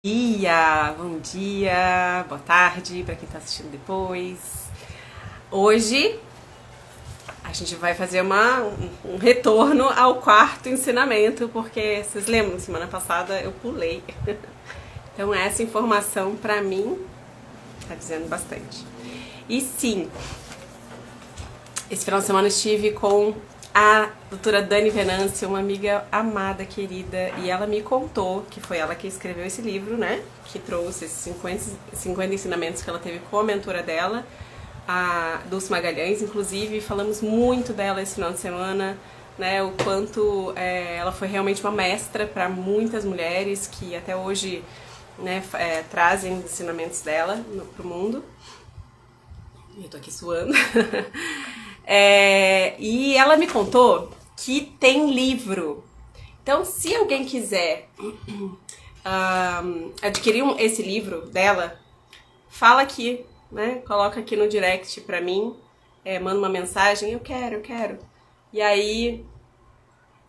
Bom dia, boa tarde para quem está assistindo depois. Hoje a gente vai fazer um retorno ao quarto ensinamento, porque vocês lembram, semana passada eu pulei. Então essa informação para mim tá dizendo bastante. E sim, esse final de semana eu estive com a doutora Dani Venâncio, uma amiga amada, querida, e ela me contou que foi ela que escreveu esse livro, né? Que trouxe esses 50 ensinamentos que ela teve com a mentora dela, a Dulce Magalhães. Inclusive, falamos muito dela esse final de semana, né? O quanto ela foi realmente uma mestra para muitas mulheres que até hoje, né, trazem os ensinamentos dela pro mundo. Eu tô aqui suando. E ela me contou que tem livro. Então, se alguém quiser adquirir esse livro dela, fala aqui, né? Coloca aqui no direct pra mim, manda uma mensagem, eu quero. E aí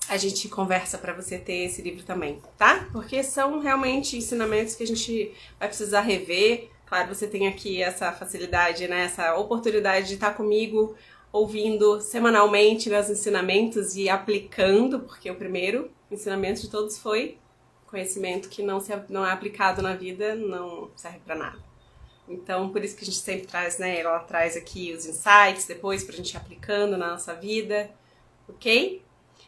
a gente conversa pra você ter esse livro também, tá? Porque são realmente ensinamentos que a gente vai precisar rever. Claro, você tem aqui essa facilidade, né? Essa oportunidade de estar comigo ouvindo semanalmente meus ensinamentos e aplicando, porque o primeiro ensinamento de todos foi conhecimento que não é aplicado na vida, não serve pra nada. Então, por isso que a gente sempre traz, né? Ela traz aqui os insights depois pra gente ir aplicando na nossa vida, ok?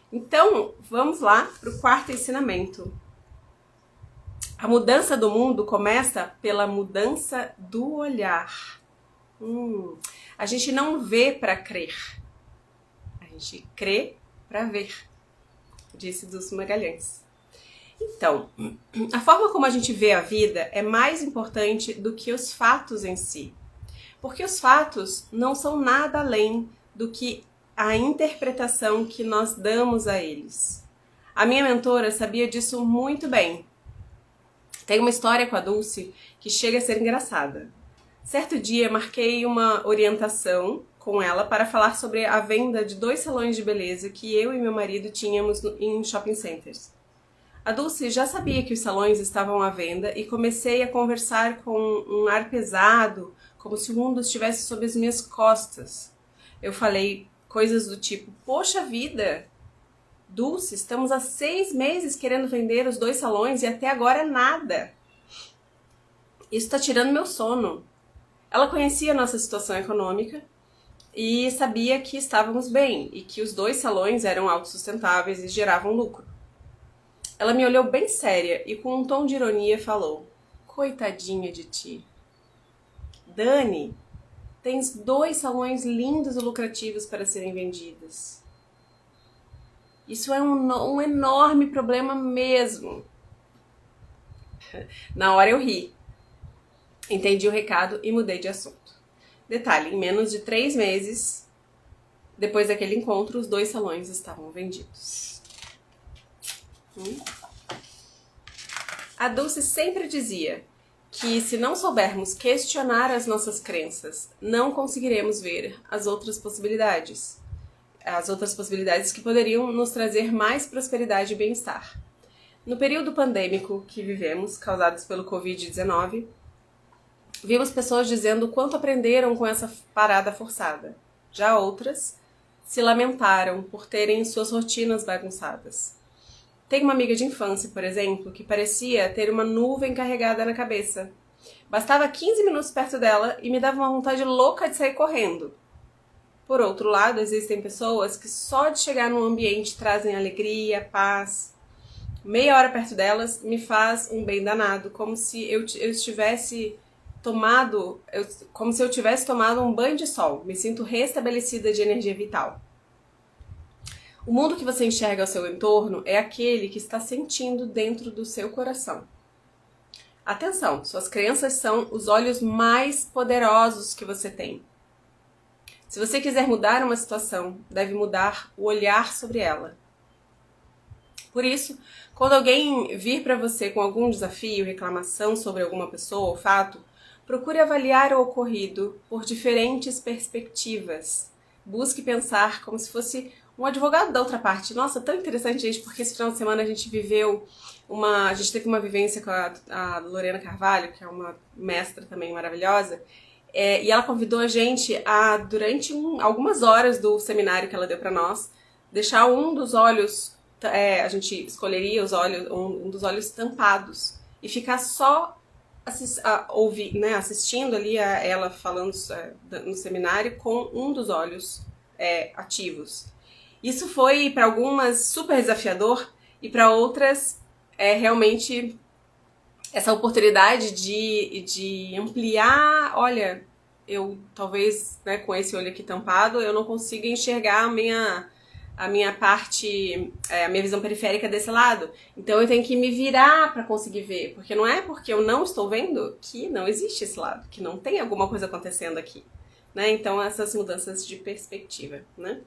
Então, vamos lá pro quarto ensinamento. A mudança do mundo começa pela mudança do olhar. A gente não vê para crer, a gente crê para ver, disse Dulce Magalhães. Então, a forma como a gente vê a vida é mais importante do que os fatos em si, porque os fatos não são nada além do que a interpretação que nós damos a eles. A minha mentora sabia disso muito bem. Tem uma história com a Dulce que chega a ser engraçada. Certo dia, marquei uma orientação com ela para falar sobre a venda de 2 salões de beleza que eu e meu marido tínhamos em shopping centers. A Dulce já sabia que os salões estavam à venda e comecei a conversar com um ar pesado, como se o mundo estivesse sob as minhas costas. Eu falei coisas do tipo, poxa vida, Dulce, estamos há 6 meses querendo vender os 2 salões e até agora nada. Isso está tirando meu sono. Ela conhecia a nossa situação econômica e sabia que estávamos bem e que os 2 salões eram autossustentáveis e geravam lucro. Ela me olhou bem séria e com um tom de ironia falou, coitadinha de ti. Dani, tens 2 salões lindos e lucrativos para serem vendidos. Isso é um enorme problema mesmo. Na hora eu ri. Entendi o recado e mudei de assunto. Detalhe, em menos de 3 meses, depois daquele encontro, os 2 salões estavam vendidos. A Dulce sempre dizia que se não soubermos questionar as nossas crenças, não conseguiremos ver as outras possibilidades. As outras possibilidades que poderiam nos trazer mais prosperidade e bem-estar. No período pandêmico que vivemos, causados pelo Covid-19, vimos pessoas dizendo o quanto aprenderam com essa parada forçada. Já outras se lamentaram por terem suas rotinas bagunçadas. Tem uma amiga de infância, por exemplo, que parecia ter uma nuvem carregada na cabeça. Bastava 15 minutos perto dela e me dava uma vontade louca de sair correndo. Por outro lado, existem pessoas que só de chegar num ambiente trazem alegria, paz. Meia hora perto delas me faz um bem danado, como se eu tivesse tomado um banho de sol. Me sinto restabelecida de energia vital. O mundo que você enxerga ao seu entorno é aquele que está sentindo dentro do seu coração. Atenção, suas crenças são os olhos mais poderosos que você tem. Se você quiser mudar uma situação, deve mudar o olhar sobre ela. Por isso, quando alguém vir para você com algum desafio, reclamação sobre alguma pessoa ou fato, procure avaliar o ocorrido por diferentes perspectivas. Busque pensar como se fosse um advogado da outra parte. Nossa, tão interessante, gente, porque esse final de semana a gente a gente teve uma vivência com a Lorena Carvalho, que é uma mestra também maravilhosa, e ela convidou a gente a, durante algumas horas do seminário que ela deu pra nós, deixar um dos olhos, a gente escolheria um dos olhos tampados e ficar só assistindo ali a ela falando no seminário com um dos olhos ativos. Isso foi para algumas super desafiador e para outras realmente essa oportunidade de ampliar. Olha, eu talvez, né, com esse olho aqui tampado, eu não consiga enxergar a minha parte, a minha visão periférica desse lado. Então eu tenho que me virar para conseguir ver, porque não é porque eu não estou vendo que não existe esse lado, que não tem alguma coisa acontecendo aqui, né? Então essas mudanças de perspectiva, né?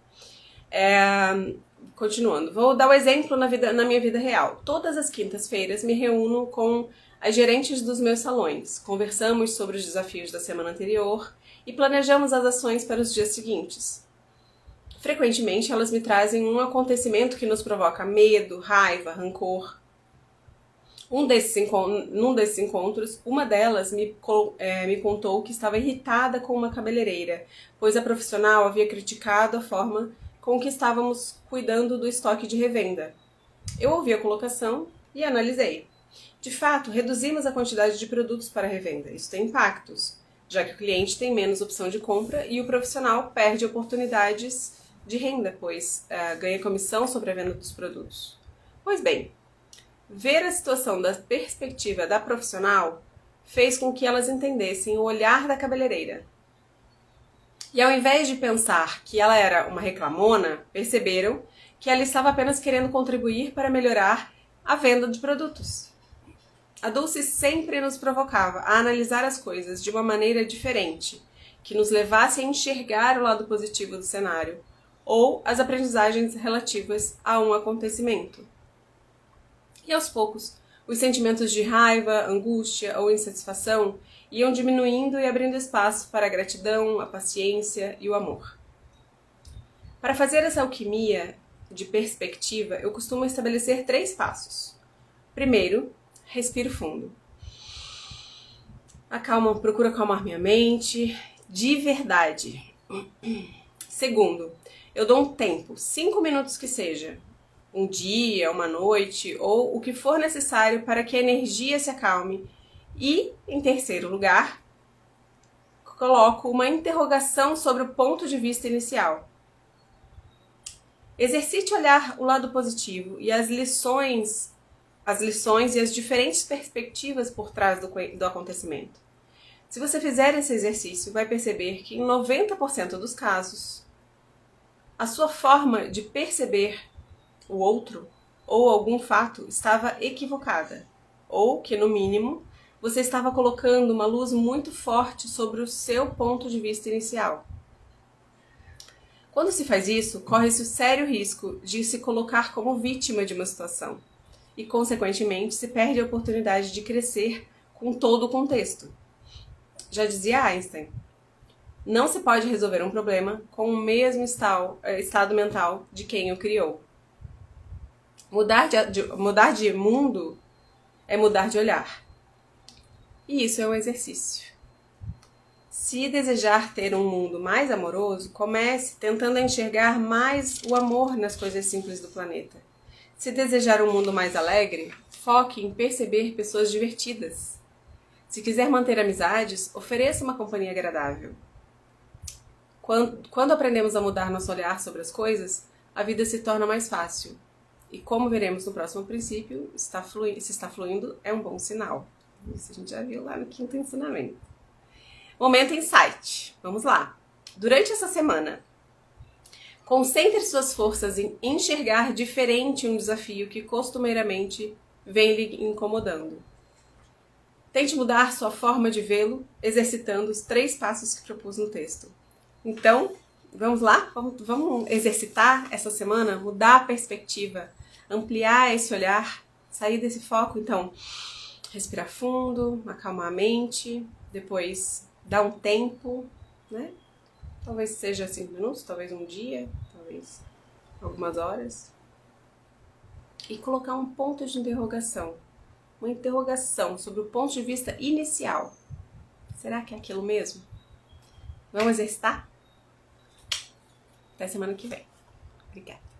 Continuando, vou dar o exemplo na minha vida real. Todas as quintas-feiras me reúno com as gerentes dos meus salões, conversamos sobre os desafios da semana anterior e planejamos as ações para os dias seguintes. Frequentemente elas me trazem um acontecimento que nos provoca medo, raiva, rancor. Num desses encontros, uma delas me contou que estava irritada com uma cabeleireira, pois a profissional havia criticado a forma com que estávamos cuidando do estoque de revenda. Eu ouvi a colocação e analisei. De fato, reduzimos a quantidade de produtos para revenda. Isso tem impactos, já que o cliente tem menos opção de compra e o profissional perde oportunidades de renda, pois ganha comissão sobre a venda dos produtos. Pois bem, ver a situação da perspectiva da profissional fez com que elas entendessem o olhar da cabeleireira. E ao invés de pensar que ela era uma reclamona, perceberam que ela estava apenas querendo contribuir para melhorar a venda de produtos. A Dulce sempre nos provocava a analisar as coisas de uma maneira diferente, que nos levasse a enxergar o lado positivo do cenário, ou as aprendizagens relativas a um acontecimento. E aos poucos, os sentimentos de raiva, angústia ou insatisfação iam diminuindo e abrindo espaço para a gratidão, a paciência e o amor. Para fazer essa alquimia de perspectiva, eu costumo estabelecer 3 passos. Primeiro, respiro fundo. Procuro acalmar minha mente, de verdade. Segundo, eu dou um tempo, 5 minutos que seja, um dia, uma noite, ou o que for necessário para que a energia se acalme. E, em terceiro lugar, coloco uma interrogação sobre o ponto de vista inicial. Exercite olhar o lado positivo e as lições e as diferentes perspectivas por trás do acontecimento. Se você fizer esse exercício, vai perceber que em 90% dos casos, a sua forma de perceber o outro ou algum fato estava equivocada, ou que, no mínimo, você estava colocando uma luz muito forte sobre o seu ponto de vista inicial. Quando se faz isso, corre-se o sério risco de se colocar como vítima de uma situação e, consequentemente, se perde a oportunidade de crescer com todo o contexto. Já dizia Einstein, não se pode resolver um problema com o mesmo estado mental de quem o criou. Mudar de mundo é mudar de olhar. E isso é um exercício. Se desejar ter um mundo mais amoroso, comece tentando enxergar mais o amor nas coisas simples do planeta. Se desejar um mundo mais alegre, foque em perceber pessoas divertidas. Se quiser manter amizades, ofereça uma companhia agradável. Quando aprendemos a mudar nosso olhar sobre as coisas, a vida se torna mais fácil. E como veremos no próximo princípio, se está fluindo é um bom sinal. Isso a gente já viu lá no 5º ensinamento. Momento insight. Vamos lá. Durante essa semana, concentre suas forças em enxergar diferente um desafio que costumeiramente vem lhe incomodando. Tente mudar sua forma de vê-lo, exercitando os 3 passos que propus no texto. Então, vamos lá? Vamos exercitar essa semana, mudar a perspectiva, ampliar esse olhar, sair desse foco. Então, respirar fundo, acalmar a mente, depois dar um tempo, né? Talvez seja 5 minutos, talvez um dia, talvez algumas horas, e colocar um ponto de interrogação. Uma interrogação sobre o ponto de vista inicial. Será que é aquilo mesmo? Vamos exercitar? Até semana que vem. Obrigada.